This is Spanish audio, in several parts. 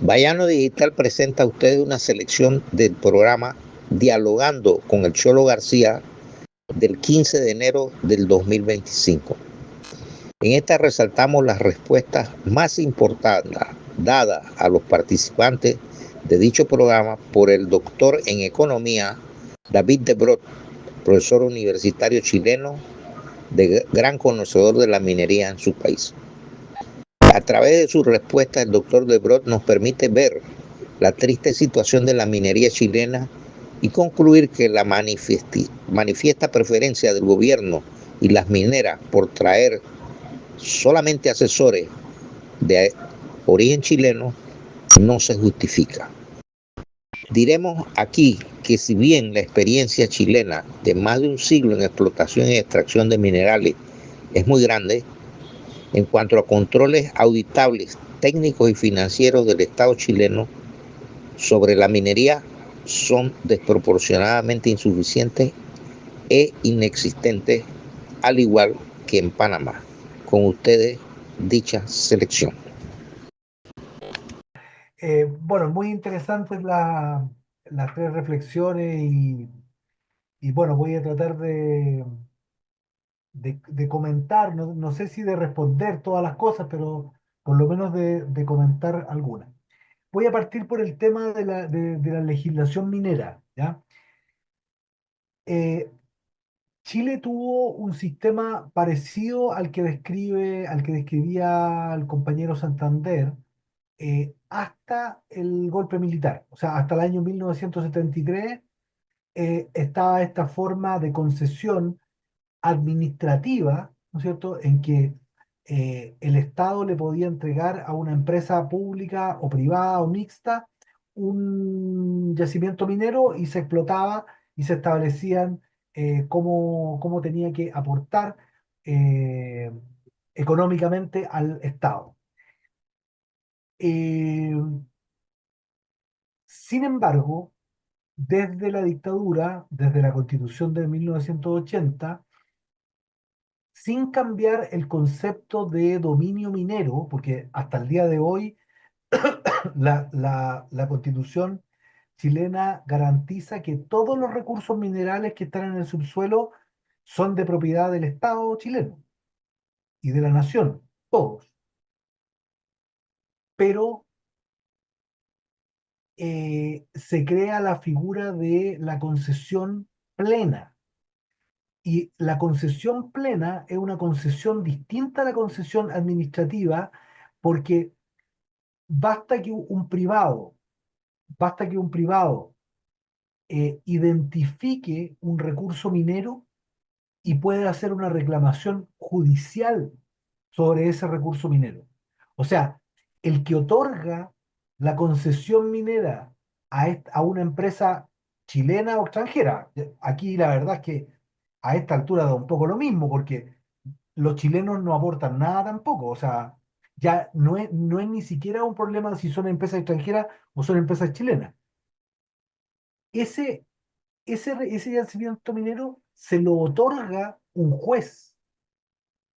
Bayano Digital presenta a ustedes una selección del programa Dialogando con el Cholo García del 15 de enero del 2025. En esta resaltamos las respuestas más importantes dadas a los participantes de dicho programa por el doctor en economía David de Brot, profesor universitario chileno de gran conocedor de la minería en su país. A través de su respuesta, el doctor de Brot nos permite ver la triste situación de la minería chilena y concluir que la manifiesta preferencia del gobierno y las mineras por traer solamente asesores de origen chileno no se justifica. Diremos aquí que si bien la experiencia chilena de más de un siglo en explotación y extracción de minerales es muy grande, en cuanto a controles auditables, técnicos y financieros del Estado chileno sobre la minería son desproporcionadamente insuficientes e inexistentes, al igual que en Panamá. Con ustedes, dicha selección. Bueno, muy interesantes las tres reflexiones y bueno, voy a tratar de comentar, no sé si de responder todas las cosas, pero por lo menos de comentar algunas. Voy a partir por el tema de la legislación minera, ¿ya? Eh, Chile tuvo un sistema parecido al que describía el compañero Santander, hasta el golpe militar, o sea, hasta el año 1973 estaba esta forma de concesión administrativa, ¿no es cierto?, en que el Estado le podía entregar a una empresa pública o privada o mixta un yacimiento minero y se explotaba y se establecían cómo tenía que aportar eh, económicamente al Estado. Eh, Sin embargo, desde la dictadura, desde la Constitución de 1980, sin cambiar el concepto de dominio minero, porque hasta el día de hoy la Constitución chilena garantiza que todos los recursos minerales que están en el subsuelo son de propiedad del Estado chileno y de la nación, todos. Pero se crea la figura de la concesión plena. Y la concesión plena es una concesión distinta a la concesión administrativa porque basta que un privado, basta que un privado identifique un recurso minero y puede hacer una reclamación judicial sobre ese recurso minero. O sea, el que otorga la concesión minera a una empresa chilena o extranjera, aquí la verdad es que a esta altura da un poco lo mismo, porque los chilenos no aportan nada tampoco, o sea, ya no es ni siquiera un problema si son empresas extranjeras o son empresas chilenas. Ese, ese yacimiento minero se lo otorga un juez,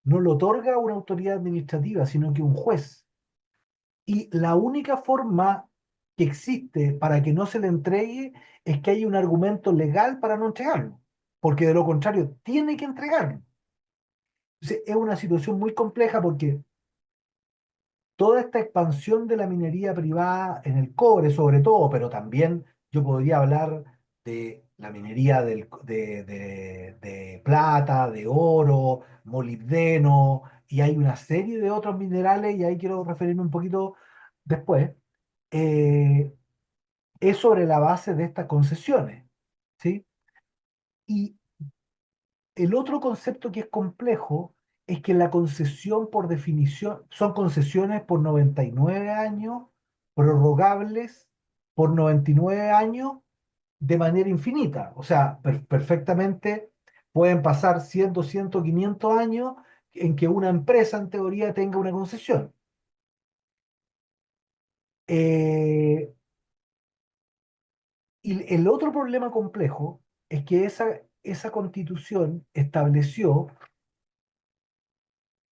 no lo otorga una autoridad administrativa, sino que un juez. Y la única forma que existe para que no se le entregue es que haya un argumento legal para no entregarlo, porque de lo contrario tiene que entregarlo. Entonces, es una situación muy compleja porque toda esta expansión de la minería privada en el cobre, sobre todo, pero también yo podría hablar de la minería de plata, de oro, molibdeno, y hay una serie de otros minerales, y ahí quiero referirme un poquito después, eh, es sobre la base de estas concesiones, ¿sí? Y el otro concepto que es complejo es que la concesión por definición son concesiones por 99 años, prorrogables por 99 años de manera infinita. O sea, perfectamente pueden pasar 100, 200, 500 años en que una empresa en teoría tenga una concesión. Eh, y el otro problema complejo es que esa constitución estableció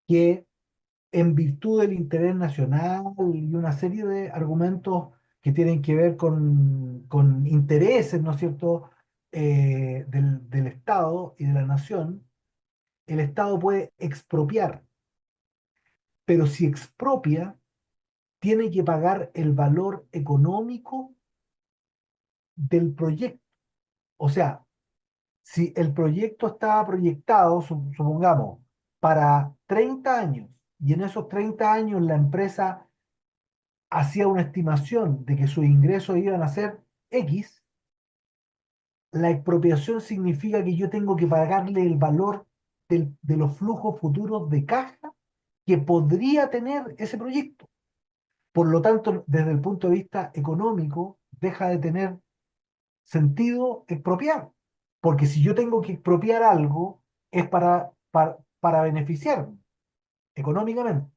que en virtud del interés nacional y una serie de argumentos que tienen que ver con intereses, ¿no es cierto?, del Estado y de la nación, el Estado puede expropiar, pero si expropia, tiene que pagar el valor económico del proyecto. O sea, si el proyecto estaba proyectado, supongamos, para 30 años, y en esos 30 años la empresa hacía una estimación de que sus ingresos iban a ser X, la expropiación significa que yo tengo que pagarle el valor de los flujos futuros de caja que podría tener ese proyecto. Por lo tanto, desde el punto de vista económico, deja de tener sentido expropiar. Porque si yo tengo que expropiar algo, es para beneficiarme económicamente.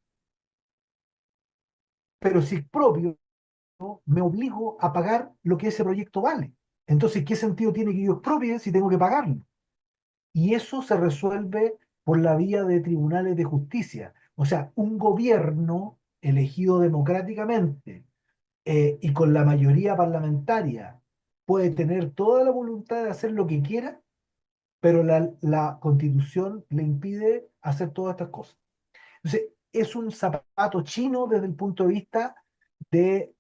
Pero si expropio, me obligo a pagar lo que ese proyecto vale. Entonces, ¿qué sentido tiene que yo expropie si tengo que pagarlo? Y eso se resuelve por la vía de tribunales de justicia. O sea, un gobierno elegido democráticamente y con la mayoría parlamentaria puede tener toda la voluntad de hacer lo que quiera, pero la Constitución le impide hacer todas estas cosas. Entonces, es un zapato chino desde el punto de vista de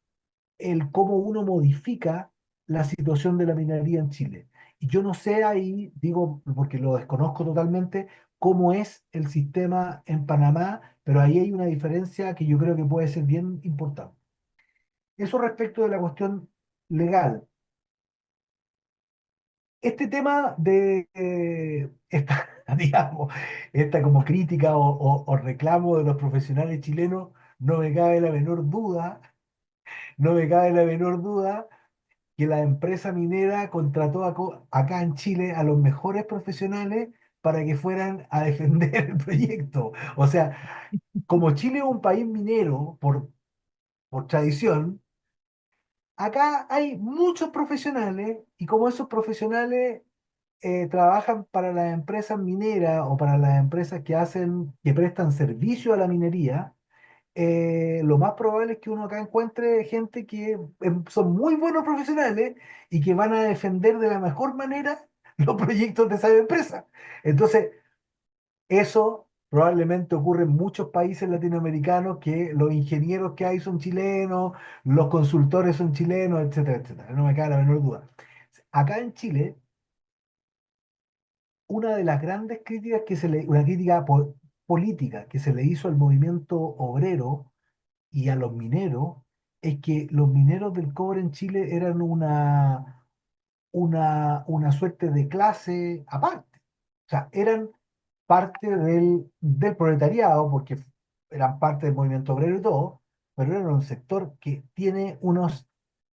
el cómo uno modifica la situación de la minería en Chile. Y yo no sé ahí, digo, porque lo desconozco totalmente, cómo es el sistema en Panamá, pero ahí hay una diferencia que yo creo que puede ser bien importante. Eso respecto de la cuestión legal. Este tema de esta, digamos, esta como crítica o reclamo de los profesionales chilenos, no me cabe la menor duda, no me cabe la menor duda que la empresa minera contrató acá en Chile a los mejores profesionales para que fueran a defender el proyecto. O sea, como Chile es un país minero por tradición, acá hay muchos profesionales y como esos profesionales trabajan para las empresas mineras o para las empresas que prestan servicio a la minería, lo más probable es que uno acá encuentre gente que son muy buenos profesionales y que van a defender de la mejor manera los proyectos de esa empresa. Entonces, eso probablemente ocurre en muchos países latinoamericanos, que los ingenieros que hay son chilenos, los consultores son chilenos, etcétera, etcétera. No me cabe la menor duda. Acá en Chile, una de las grandes críticas una crítica política que se le hizo al movimiento obrero y a los mineros es que los mineros del cobre en Chile eran una suerte de clase aparte. O sea, eran parte del proletariado, porque eran parte del movimiento obrero y todo, pero eran un sector que tiene unas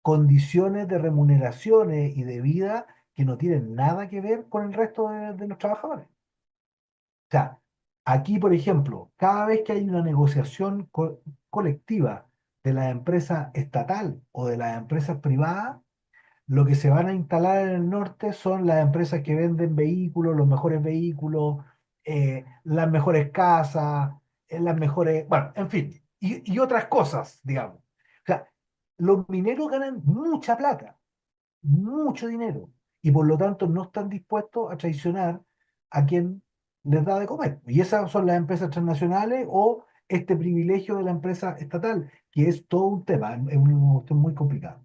condiciones de remuneraciones y de vida que no tienen nada que ver con el resto de los trabajadores. O sea, aquí, por ejemplo, cada vez que hay una negociación colectiva de la empresa estatal o de las empresas privadas, lo que se van a instalar en el norte son las empresas que venden vehículos, los mejores vehículos, las mejores casas, las mejores, bueno, en fin, y otras cosas, digamos. O sea, los mineros ganan mucha plata, mucho dinero, y por lo tanto no están dispuestos a traicionar a quien les da de comer. Y esas son las empresas transnacionales o este privilegio de la empresa estatal, que es todo un tema, es una cuestión muy complicada.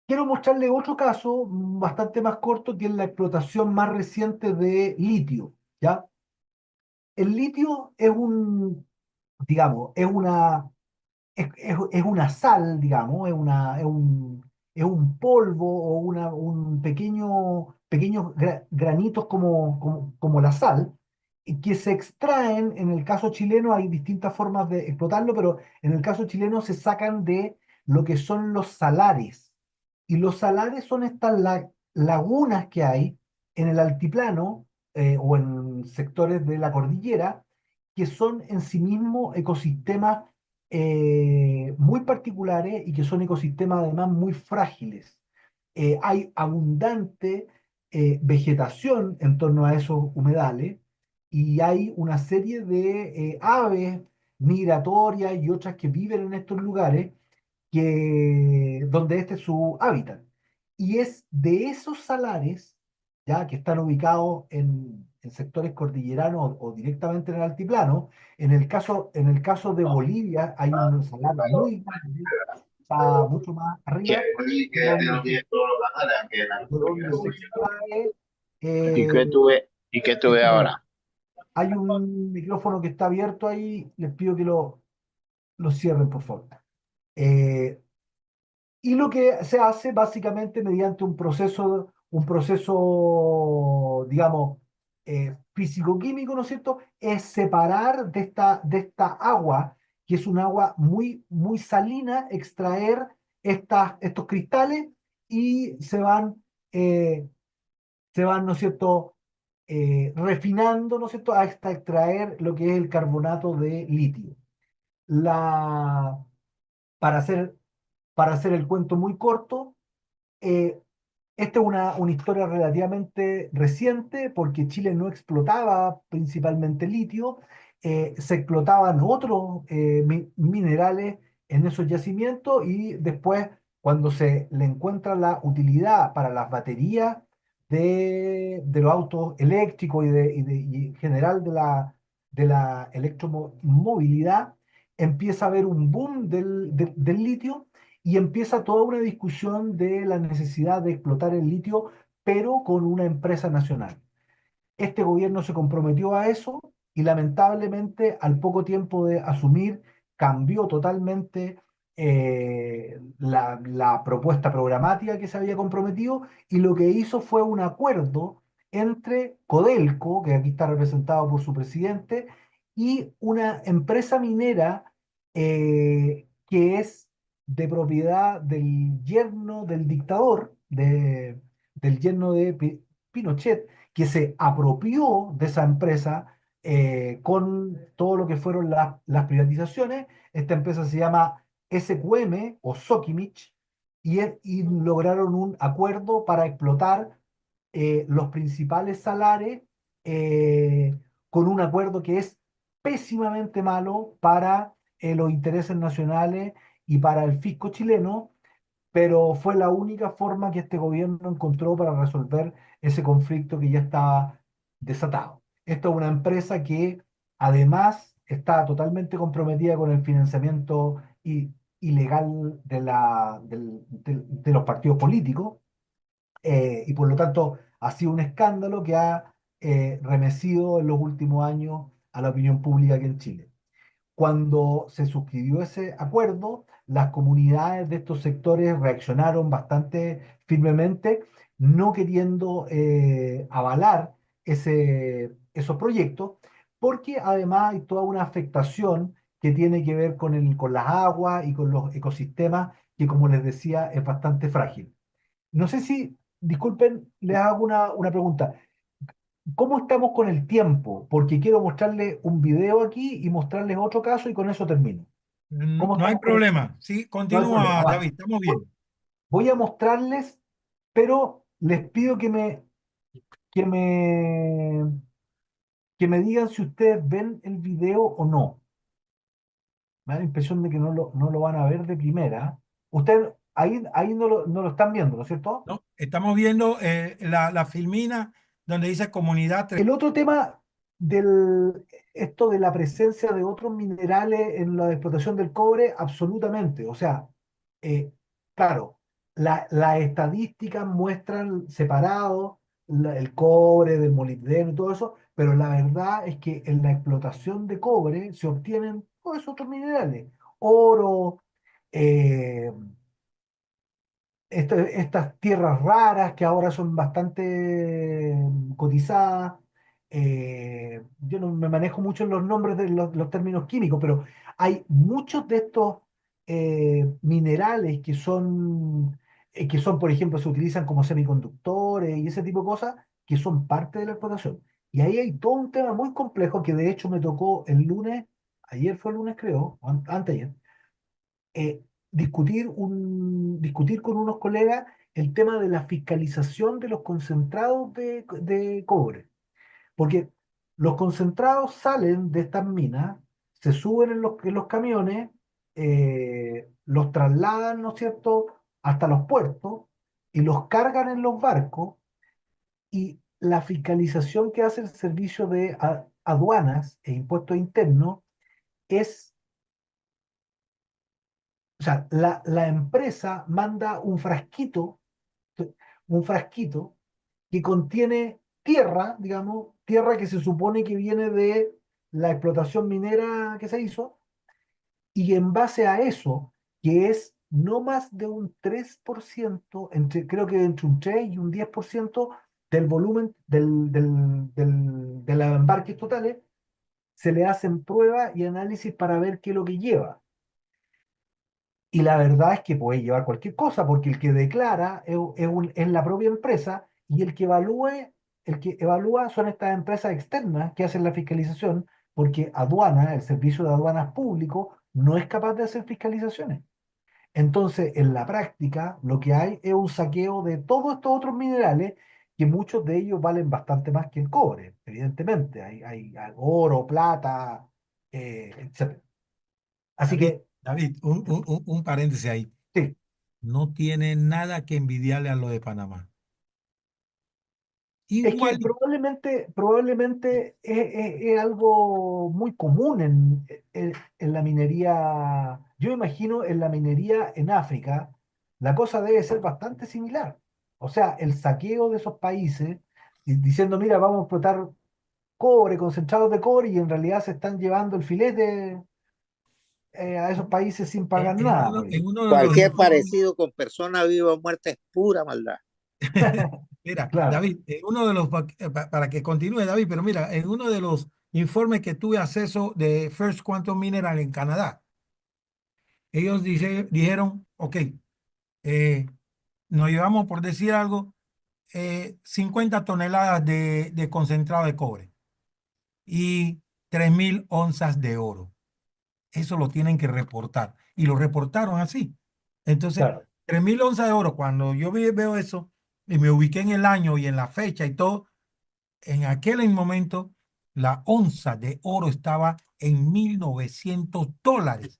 Quiero mostrarle otro caso bastante más corto, que es la explotación más reciente de litio, ¿ya? El litio es digamos, es una sal, digamos, es un polvo o pequeños granitos como la sal, y que se extraen. En el caso chileno hay distintas formas de explotarlo, pero en el caso chileno se sacan de lo que son los salares. Y los salares son estas lagunas que hay en el altiplano o en sectores de la cordillera, que son en sí mismos ecosistemas muy particulares y que son ecosistemas además muy frágiles. Hay abundante vegetación en torno a esos humedales y hay una serie de aves migratorias y otras que viven en estos lugares donde este es su hábitat. Y es de esos salares, ya que están ubicados en sectores cordilleranos o directamente en el altiplano. En el caso de Bolivia hay un salar muy grande, está mucho más arriba, de donde se extrae. ¿Y eh, qué tuve perdón, ahora? hay un micrófono que está abierto ahí, les pido que lo cierren, por favor. Eh, Y lo que se hace básicamente mediante un proceso, digamos, físico-químico, ¿no es cierto? Es separar de esta agua, que es un agua muy, muy salina, extraer estos cristales y eh, ¿no es cierto? Refinando, ¿no es cierto? Hasta extraer lo que es el carbonato de litio. La, para hacer, para hacer el cuento muy corto, eh, esta es una historia relativamente reciente porque Chile no explotaba principalmente litio, se explotaban otros minerales en esos yacimientos y después cuando se le encuentra la utilidad para las baterías de los autos eléctricos y en general de la electromovilidad, empieza a haber un boom del litio y empieza toda una discusión de la necesidad de explotar el litio, pero con una empresa nacional. Este gobierno se comprometió a eso y lamentablemente al poco tiempo de asumir cambió totalmente la propuesta programática que se había comprometido y lo que hizo fue un acuerdo entre Codelco, que aquí está representado por su presidente, y una empresa minera que es de propiedad del yerno del dictador, del yerno de Pinochet, que se apropió de esa empresa con todo lo que fueron las privatizaciones. Esta empresa se llama SQM o Sokimich y lograron un acuerdo para explotar los principales salares con un acuerdo que es pésimamente malo para los intereses nacionales y para el fisco chileno, pero fue la única forma que este gobierno encontró para resolver ese conflicto que ya estaba desatado. Esto es una empresa que además está totalmente comprometida con el financiamiento ilegal de los partidos políticos, y por lo tanto ha sido un escándalo que ha remecido en los últimos años a la opinión pública aquí en Chile. Cuando se suscribió ese acuerdo, las comunidades de estos sectores reaccionaron bastante firmemente, no queriendo avalar esos proyectos, porque además hay toda una afectación que tiene que ver con las aguas y con los ecosistemas, que como les decía, es bastante frágil. No sé si, disculpen, les hago una pregunta. ¿Cómo estamos con el tiempo? Porque quiero mostrarles un video aquí y mostrarles otro caso y con eso termino. ¿Cómo No hay estamos con el tiempo? problema. Sí, No hay problema. continúa, Vale. David, estamos Voy bien. voy a mostrarles, pero les pido que me digan si ustedes ven el video o no. Me da la impresión de que no lo van a ver de primera. Ustedes ahí no lo están viendo, ¿no es cierto? ¿No? Estamos viendo la filmina donde dice comunidad. El otro tema esto de la presencia de otros minerales en la explotación del cobre, absolutamente. O sea, eh, claro, las estadísticas muestran separado el cobre del molibdeno y todo eso, pero la verdad es que en la explotación de cobre se obtienen todos esos otros minerales, oro, eh, estas tierras raras que ahora son bastante cotizadas. Yo no me manejo mucho en los nombres de los términos químicos, pero hay muchos de estos minerales que son, por ejemplo, se utilizan como semiconductores y ese tipo de cosas, que son parte de la explotación. Y ahí hay todo un tema muy complejo que de hecho me tocó el lunes, ayer fue el lunes creo, o anteayer, discutir con unos colegas el tema de la fiscalización de los concentrados de cobre. Porque Los concentrados salen de estas minas, se suben en los camiones, los trasladan, ¿no es cierto?, hasta los puertos y los cargan en los barcos y la fiscalización que hace el servicio de aduanas e impuestos internos es, o sea, la empresa manda un frasquito que contiene tierra, digamos, tierra que se supone que viene de la explotación minera que se hizo, y en base a eso, que es no más de un 3% creo que entre un 3 y un 10% del volumen de los embarques totales, se le hacen pruebas y análisis para ver qué es lo que lleva. Y la verdad es que puede llevar cualquier cosa, porque el que declara es la propia empresa y el que evalúa son estas empresas externas que hacen la fiscalización, porque aduana, el servicio de aduanas público, no es capaz de hacer fiscalizaciones. Entonces, en la práctica, lo que hay es un saqueo de todos estos otros minerales, que muchos de ellos valen bastante más que el cobre, evidentemente. Hay oro, plata, etc. Así David, que, David, un paréntesis ahí. sí. No tiene nada que envidiarle a lo de Panamá. Es que Igual, probablemente es algo muy común en la minería. Yo imagino en la minería en África, la cosa debe ser bastante similar. O sea, el saqueo de esos países, diciendo, mira, vamos a explotar cobre, concentrados de cobre, y en realidad se están llevando el filete a esos países sin pagar nada por ello. en uno de los Cualquier informes, parecido con persona viva o muerta es pura maldad. mira, Claro, David, en uno de los, para que continúe, David, pero mira, en uno de los informes que tuve acceso de First Quantum Mineral en Canadá, ellos dijeron, ok, eh, nos llevamos, por decir algo, 50 toneladas de concentrado de cobre y 3.000 onzas de oro. Eso lo tienen que reportar. Y lo reportaron así. Entonces, claro. 3.000 onzas de oro, cuando yo veo eso y me ubiqué en el año y en la fecha y todo, en aquel momento la onza de oro estaba en $1.900.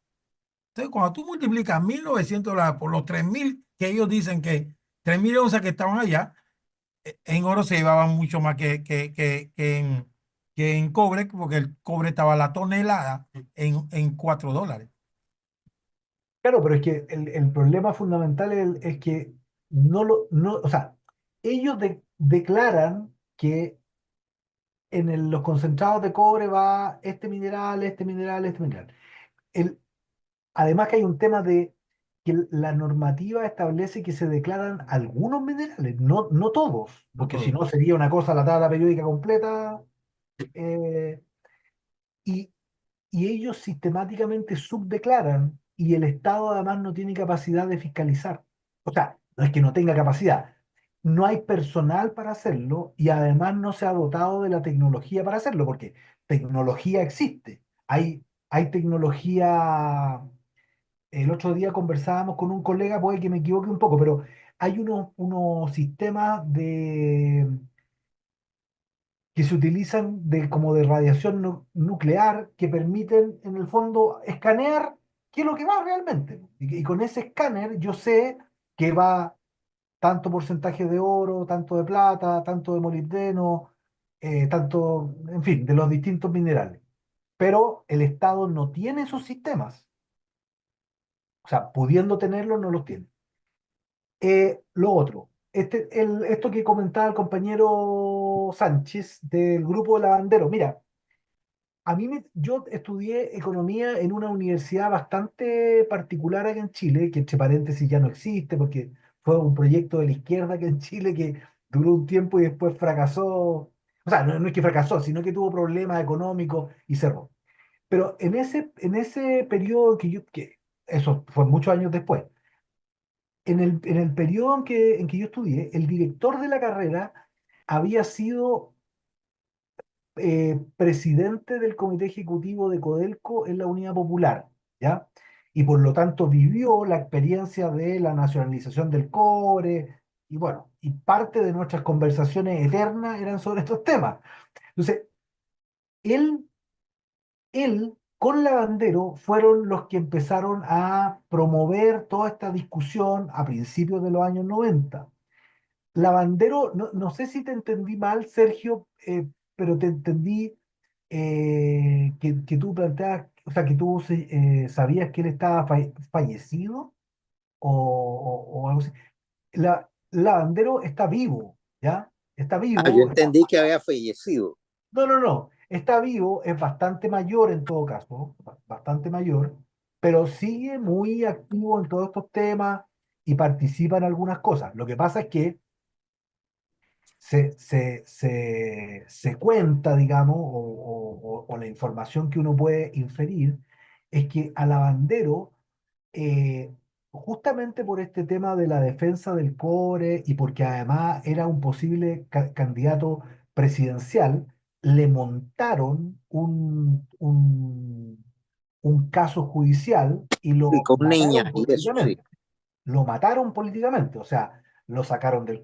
Entonces, cuando tú multiplicas $1.900 por los 3.000 que ellos dicen que 3.000 onzas que estaban allá, en oro se llevaban mucho más que en cobre, porque el cobre estaba la tonelada en $4. Claro, pero es que el problema fundamental es que o sea, ellos declaran que los concentrados de cobre va este mineral, este mineral, este mineral. El, Además que hay un tema de que la normativa establece que se declaran algunos minerales, no todos, No porque si todo. no sería una cosa la tabla periódica completa, eh, y, y ellos sistemáticamente subdeclaran y el Estado además no tiene capacidad de fiscalizar. O sea, no es que no tenga capacidad, no hay personal para hacerlo y además no se ha dotado de la tecnología para hacerlo, porque tecnología existe. Hay tecnología. El otro día conversábamos con un colega, puede que me equivoque un poco, pero hay unos sistemas que se utilizan como de radiación nuclear que permiten en el fondo escanear qué es lo que va realmente. Y con ese escáner yo sé que va tanto porcentaje de oro, tanto de plata, tanto de molibdeno, tanto, en fin, de los distintos minerales. Pero el Estado no tiene esos sistemas. O sea, pudiendo tenerlos, no los tiene. Lo otro, esto que comentaba el compañero Sánchez del grupo de Lavandero, mira, yo estudié economía en una universidad bastante particular aquí en Chile, que entre paréntesis ya no existe porque fue un proyecto de la izquierda que en Chile que duró un tiempo y después fracasó. O sea, no es que fracasó, sino que tuvo problemas económicos y cerró. Pero en ese periodo que eso fue muchos años después, en el periodo en que yo estudié, el director de la carrera había sido presidente del comité ejecutivo de Codelco en la Unidad Popular, ¿ya? Y por lo tanto vivió la experiencia de la nacionalización del cobre, y bueno, y parte de nuestras conversaciones eternas eran sobre estos temas. Entonces, él, él con Lavandero fueron los que empezaron a promover toda esta discusión a principios de los años 90. Lavandero, no sé si te entendí mal, Sergio, pero te entendí que tú planteabas, o sea, que tú sabías que él estaba fallecido o algo así. Lavandero está vivo, ¿ya? Está Yo vivo. entendí que había fallecido. No. Está vivo, es bastante mayor en todo caso, bastante mayor, pero sigue muy activo en todos estos temas y participa en algunas cosas. Lo que pasa es que se cuenta, digamos, o la información que uno puede inferir, es que a Lavandero, justamente por este tema de la defensa del cobre y porque además era un posible candidato presidencial, le montaron un caso judicial y Y lo con mataron niñas y eso, sí. políticamente. Lo mataron políticamente, o sea, lo sacaron del